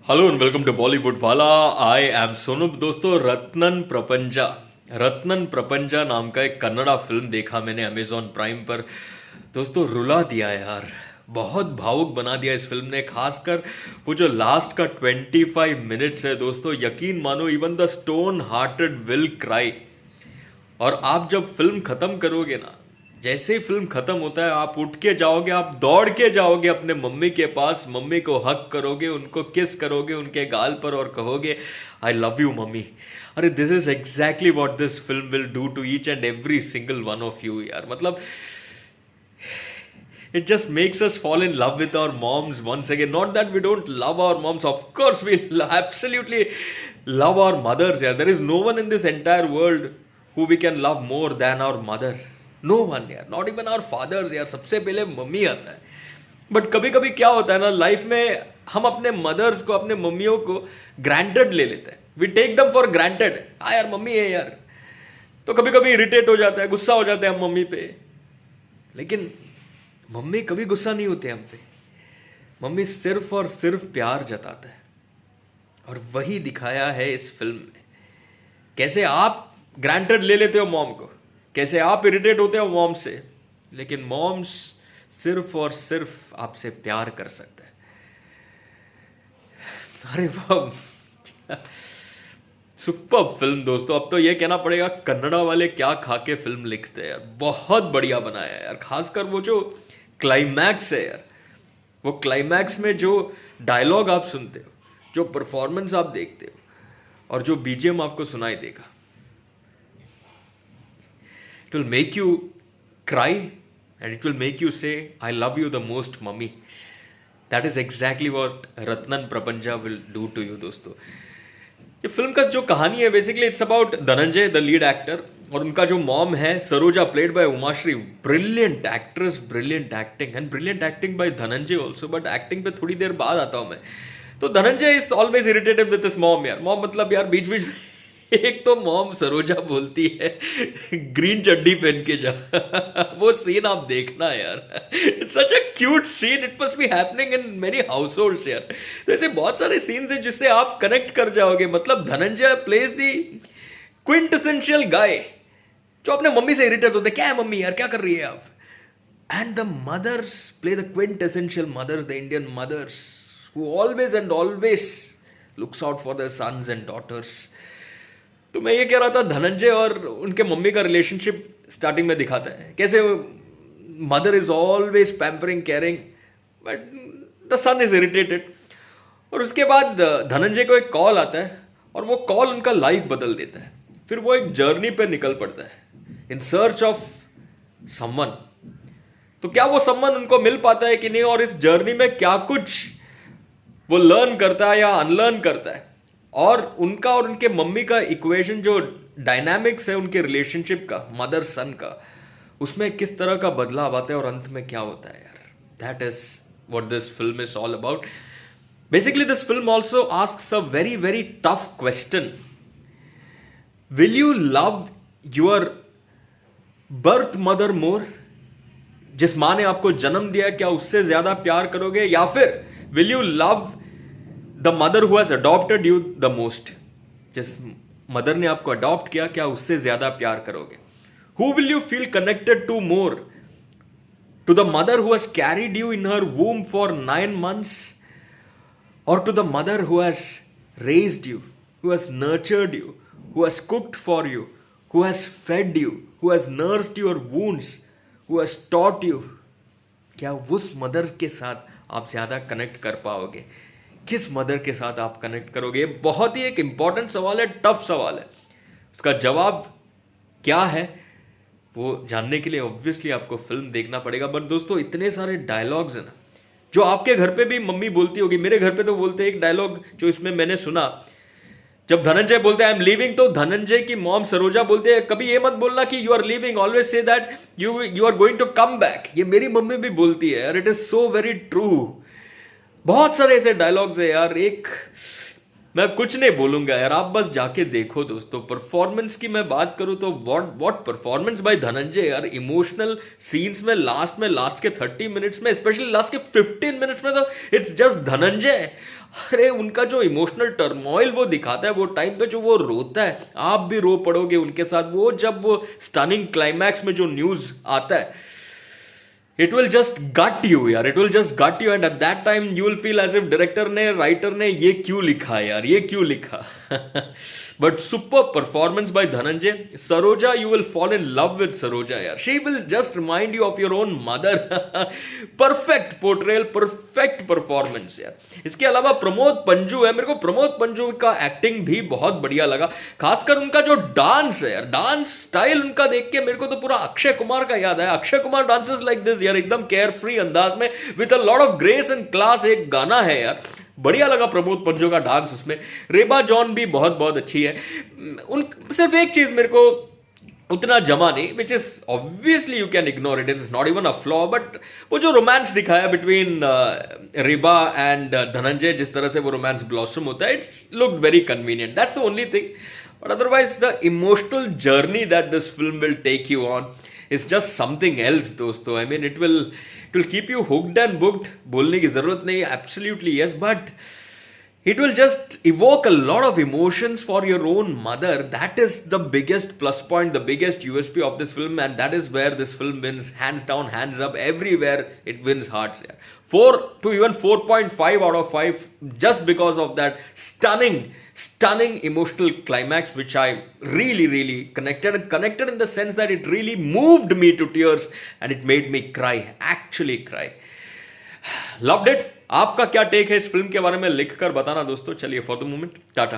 Hello and welcome to Bollywood वाला। I am Sonu. दोस्तों, रत्नन प्रपंजा नाम का एक कन्नड़ा फिल्म देखा मैंने अमेजॉन प्राइम पर। दोस्तों, रुला दिया यार, बहुत भावुक बना दिया इस फिल्म ने। खासकर वो जो लास्ट का 25 मिनट्स है दोस्तों, यकीन मानो even the stone hearted will cry. और आप जब फिल्म खत्म करोगे ना, जैसे ही फिल्म खत्म होता है आप उठ के जाओगे, आप दौड़ के जाओगे अपने मम्मी के पास, मम्मी को हक करोगे, उनको किस करोगे उनके गाल पर और कहोगे आई लव यू मम्मी। अरे this is exactly what this film will do to each and every single one of you यार। मतलब it just makes us fall in love with our moms once again. Not that we don't love our moms, of course we absolutely love our mothers. Yeah, there is no one in this entire world who we can love more than our mother. No one यार, not even our fathers यार, सबसे पहले mummy आता है। But कभी कभी क्या होता है ना लाइफ में, हम अपने मदर्स को, अपने मम्मियों को ग्रांटेड ले लेते हैं। We take them for granted. हाँ यार मम्मी है यार, तो कभी कभी इरिटेट हो जाता है, गुस्सा हो जाते हैं हम मम्मी पे। लेकिन मम्मी कभी गुस्सा नहीं होती हम पे। मम्मी सिर्फ और सिर्फ प्यार जताता है। और वही दिखाया है इस फिल्म में। कैसे आप ग्रांटेड ले लेते हो मॉम को, कैसे आप इरिटेट होते हो मॉम से, लेकिन मॉम्स सिर्फ और सिर्फ आपसे प्यार कर सकते हैं। अरे वाह, सुपर फिल्म दोस्तों। अब तो ये कहना पड़ेगा कन्नड़ा वाले क्या खा के फिल्म लिखते हैं यार, बहुत बढ़िया बनाया है यार। खासकर वो जो क्लाइमैक्स है यार, वो क्लाइमैक्स में जो डायलॉग आप सुनते हो, जो परफॉर्मेंस आप देखते हो, और जो बीजीएम आपको सुनाई देगा, it will make you cry and it will make you say I love you the most mummy. That is exactly what Ratnan Prapancha will do to you दोस्तों। ये फिल्म का जो कहानी है basically it's about Dhananjay the lead actor, और उनका जो mom है Saroja, played by Umashree. Brilliant actress, brilliant acting and brilliant acting by Dhananjay also. But acting पे थोड़ी देर बाद आता हूं मैं। तो Dhananjay is always irritated with his mom यार। मॉम मतलब यार बीच बीच में एक तो मॉम सरोजा बोलती है ग्रीन चड्डी पहन के जा वो सीन आप देखना यार, it's such a cute scene. It must be happening in many households यार। तो ऐसे बहुत सारे सीन्स हैं जिससे आप कनेक्ट कर जाओगे। मतलब धनंजय प्लेज दी क्विंटेसेंशियल गाय जो अपने मम्मी से इरिटेट होते, क्या है मम्मी यार, क्या कर रही है आप। And the mothers play the quintessential mothers, the Indian mothers who always and always looks out for their sons and daughters. तो मैं ये कह रहा था, धनंजय और उनके मम्मी का रिलेशनशिप स्टार्टिंग में दिखाता है। कैसे mother is always pampering, caring, but the son is irritated. और उसके बाद धनंजय को एक कॉल आता है और वो कॉल उनका लाइफ बदल देता है। फिर वो एक जर्नी पे निकल पड़ता है इन सर्च ऑफ समवन। तो क्या वो समवन उनको मिल पाता है कि नहीं, और इस जर्नी में क्या कुछ वो लर्न करता है या अनलर्न करता है, और उनका और उनके मम्मी का इक्वेशन, जो डायनामिक्स है उनके रिलेशनशिप का, मदर सन का, उसमें किस तरह का बदलाव आता है और अंत में क्या होता है यार। That is what this film is all about. Basically this film also asks a very very tough question. Will you love your birth mother more? जिस माँ ने आपको जन्म दिया, क्या उससे ज्यादा प्यार करोगे? या फिर will you love the mother who has adopted you the most? जिस मदर ने आपको अडॉप्ट किया, क्या उससे ज्यादा प्यार करोगे? Who will you feel connected to more? To the mother who has carried you in her womb for 9 months, or to the mother who has raised you, who has nurtured you, who has cooked for you, who has fed you, who has nursed your wounds, who has taught you? क्या उस mother के साथ आप ज्यादा connect कर पाओगे? किस mother के साथ आप कनेक्ट करोगे? बहुत ही एक इंपॉर्टेंट सवाल है, टफ सवाल है। उसका जवाब क्या है वो जानने के लिए ऑब्वियसली आपको फिल्म देखना पड़ेगा। बट दोस्तों, इतने सारे डायलॉग्स है ना जो आपके घर पे भी मम्मी बोलती होगी। मेरे घर पे तो बोलते हैं एक डायलॉग जो इसमें मैंने सुना, जब धनंजय बोलते हैं आई एम लीविंग, तो धनंजय की मॉम सरोजा बोलते हैं कभी ये मत बोलना कि you are leaving, always say that you are going to come back. ये मेरी मम्मी भी बोलती है यार। It is so very true. बहुत सारे ऐसे डायलॉग्स है यार। एक मैं कुछ नहीं बोलूंगा यार, आप बस जाके देखो दोस्तों। परफॉर्मेंस की मैं बात करूं तो व्हाट परफॉर्मेंस बाय धनंजय यार। इमोशनल सीन्स में लास्ट के 30 मिनट्स में, स्पेशली लास्ट के 15 मिनट्स में तो इट्स जस्ट धनंजय अरे उनका जो इमोशनल टर्मोइल वो दिखाता है वो टाइम पे, जो वो रोता है, आप भी रो पड़ोगे उनके साथ। वो जब वो स्टनिंग क्लाइमैक्स में जो न्यूज आता है, it will just gut you यार, it will just gut you, and at that time you will feel as if director ने, राइटर ने ये क्यों लिखा यार, ये क्यों लिखा। But super performance by Dhananjay. Saroja, you will fall in love with Saroja यार, she will just remind you of your own mother. Perfect portrayal, perfect performance यार। इसके अलावा प्रमोद पंजू है, मेरे को प्रमोद पंजू का एक्टिंग भी बहुत बढ़िया लगा, खासकर उनका जो डांस है यार, डांस स्टाइल उनका देख के मेरे को तो पूरा अक्षय कुमार का याद है। Akshay Kumar dances like this यार, एकदम केयर फ्री अंदाज में, with a lot of grace and class. एक गाना है यार, बढ़िया लगा प्रमोद पंजो का डांस उसमें। रेबा जॉन भी बहुत बहुत अच्छी है। उन सिर्फ एक चीज मेरे को उतना जमा नहीं, which is obviously you can ignore it, is not even a flaw, but वो जो रोमांस दिखाया बिटवीन रेबा एंड धनंजय, जिस तरह से वो रोमांस ब्लॉसम होता है, it's look very convenient, that's the only thing. But otherwise the emotional journey that this film will take you on is just something else दोस्तों। I mean it will keep you hooked and booked, बोलने की जरूरत नहीं, absolutely yes, but it will just evoke a lot of emotions for your own mother. That is the biggest plus point, the biggest USP of this film, and that is where this film wins hands down, hands up, everywhere it wins hearts. 4 to even 4.5 out of 5 just because of that stunning emotional climax, which I really connected in the sense that it really moved me to tears and it made me cry, actually cry. Loved it. आपका क्या take है इस film के बारे में, लिख कर बताना दोस्तों। चलिए, फॉर द मोमेंट टाटा।